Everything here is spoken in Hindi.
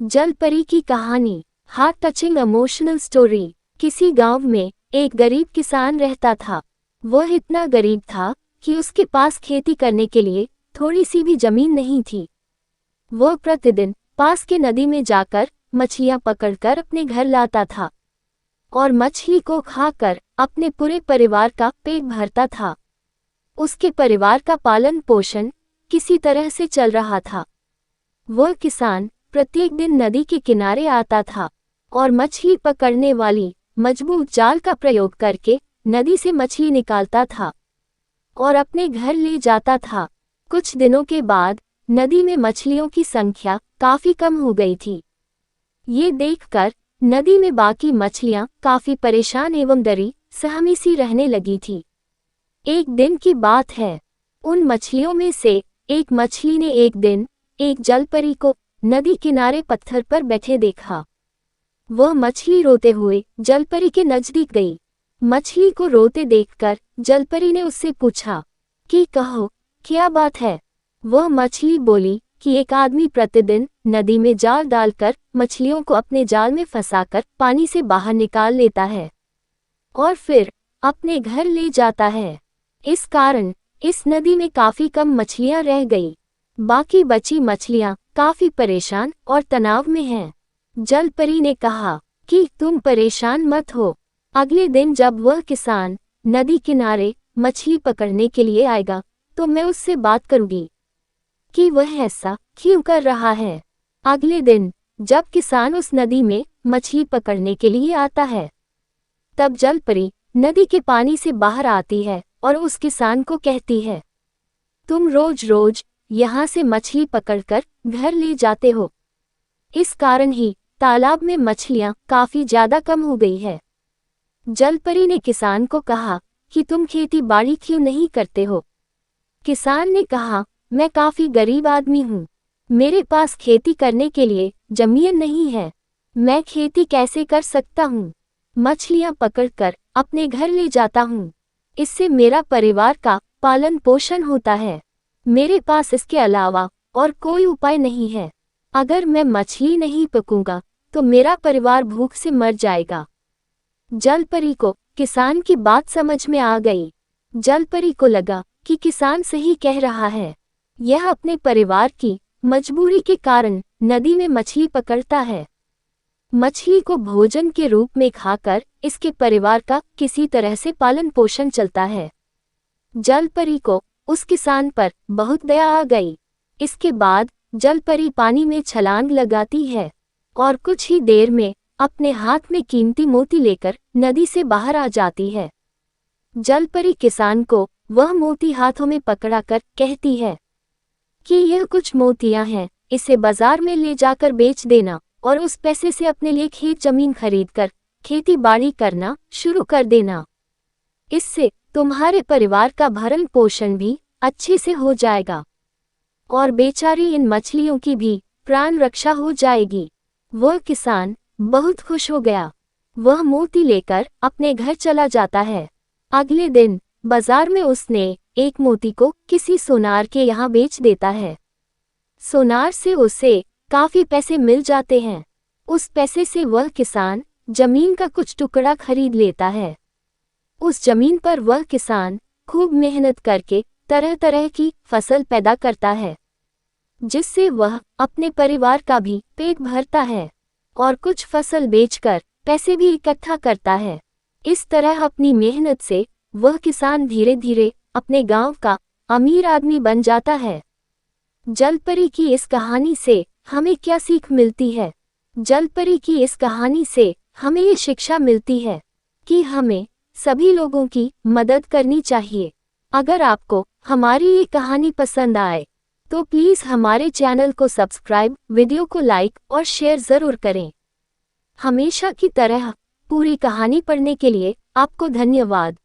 जल परी की कहानी। Heart touching emotional story. किसी गांव में एक गरीब किसान रहता था। वह इतना गरीब था कि उसके पास खेती करने के लिए थोड़ी सी भी जमीन नहीं थी। वह प्रतिदिन पास के नदी में जाकर मछलियां पकड़कर अपने घर लाता था और मछली को खाकर अपने पूरे परिवार का पेट भरता था। उसके परिवार का पालन पोषण किसी तरह से चल रहा था। वह किसान प्रत्येक दिन नदी के किनारे आता था और मछली पकड़ने वाली मजबूत जाल का प्रयोग करके नदी से मछली निकालता था और अपने घर ले जाता था। कुछ दिनों के बाद नदी में मछलियों की संख्या काफी कम हो गई थी। ये देखकर नदी में बाकी मछलियां काफी परेशान एवं डरी सहमी सी रहने लगी थी। एक दिन की बात है। उन मछलियों में से एक मछली ने एक दिन एक जलपरी को नदी किनारे पत्थर पर बैठे देखा। वह मछली रोते हुए जलपरी के नजदीक गई। मछली को रोते देखकर जलपरी ने उससे पूछा कि कहो, क्या बात है। वह मछली बोली कि एक आदमी प्रतिदिन नदी में जाल डालकर मछलियों को अपने जाल में फंसाकर पानी से बाहर निकाल लेता है और फिर अपने घर ले जाता है। इस कारण इस नदी में काफी कम मछलियां रह गई। बाकी बची मछलियां काफी परेशान और तनाव में हैं। जलपरी ने कहा कि तुम परेशान मत हो। अगले दिन जब वह किसान नदी किनारे मछली पकड़ने के लिए आएगा तो मैं उससे बात करूंगी कि वह ऐसा क्यों कर रहा है। अगले दिन जब किसान उस नदी में मछली पकड़ने के लिए आता है तब जलपरी नदी के पानी से बाहर आती है और उस किसान को कहती है, तुम रोज रोज यहाँ से मछली पकड़कर घर ले जाते हो। इस कारण ही तालाब में मछलियां काफी ज्यादा कम हो गई है। जलपरी ने किसान को कहा कि तुम खेती बाड़ी क्यों नहीं करते हो। किसान ने कहा, मैं काफी गरीब आदमी हूँ। मेरे पास खेती करने के लिए जमीन नहीं है। मैं खेती कैसे कर सकता हूँ। मछलियां पकड़कर अपने घर ले जाता हूँ। इससे मेरा परिवार का पालन पोषण होता है। मेरे पास इसके अलावा और कोई उपाय नहीं है। अगर मैं मछली नहीं पकूंगा तो मेरा परिवार भूख से मर जाएगा। जलपरी को किसान की बात समझ में आ गई। जलपरी को लगा कि किसान सही कह रहा है। यह अपने परिवार की मजबूरी के कारण नदी में मछली पकड़ता है। मछली को भोजन के रूप में खाकर इसके परिवार का किसी तरह से पालन पोषण चलता है। जलपरी को उस किसान पर बहुत दया आ गई। इसके बाद जलपरी पानी में छलांग लगाती है और कुछ ही देर में अपने हाथ में कीमती मोती लेकर नदी से बाहर आ जाती है। जलपरी किसान को वह मोती हाथों में पकड़ाकर कहती है कि यह कुछ मोतियां हैं, इसे बाजार में ले जाकर बेच देना और उस पैसे से अपने लिए खेत जमीन खरीदकर खेती बाड़ी करना शुरू कर देना। इससे तुम्हारे परिवार का भरण पोषण भी अच्छे से हो जाएगा और बेचारी इन मछलियों की भी प्राण रक्षा हो जाएगी। वह किसान बहुत खुश हो गया। वह मोती लेकर अपने घर चला जाता है। अगले दिन बाजार में उसने एक मोती को किसी सोनार के यहाँ बेच देता है। सोनार से उसे काफी पैसे मिल जाते हैं। उस पैसे से वह किसान जमीन का कुछ टुकड़ा खरीद लेता है। उस जमीन पर वह किसान खूब मेहनत करके तरह तरह की फसल पैदा करता है, जिससे वह अपने परिवार का भी पेट भरता है और कुछ फसल बेचकर पैसे भी इकट्ठा करता है। इस तरह अपनी मेहनत से वह किसान धीरे धीरे अपने गांव का अमीर आदमी बन जाता है। जलपरी की इस कहानी से हमें क्या सीख मिलती है? जलपरी की इस कहानी से हमें ये शिक्षा मिलती है कि हमें सभी लोगों की मदद करनी चाहिए। अगर आपको हमारी ये कहानी पसंद आए तो प्लीज़ हमारे चैनल को सब्सक्राइब, वीडियो को लाइक और शेयर ज़रूर करें। हमेशा की तरह पूरी कहानी पढ़ने के लिए आपको धन्यवाद।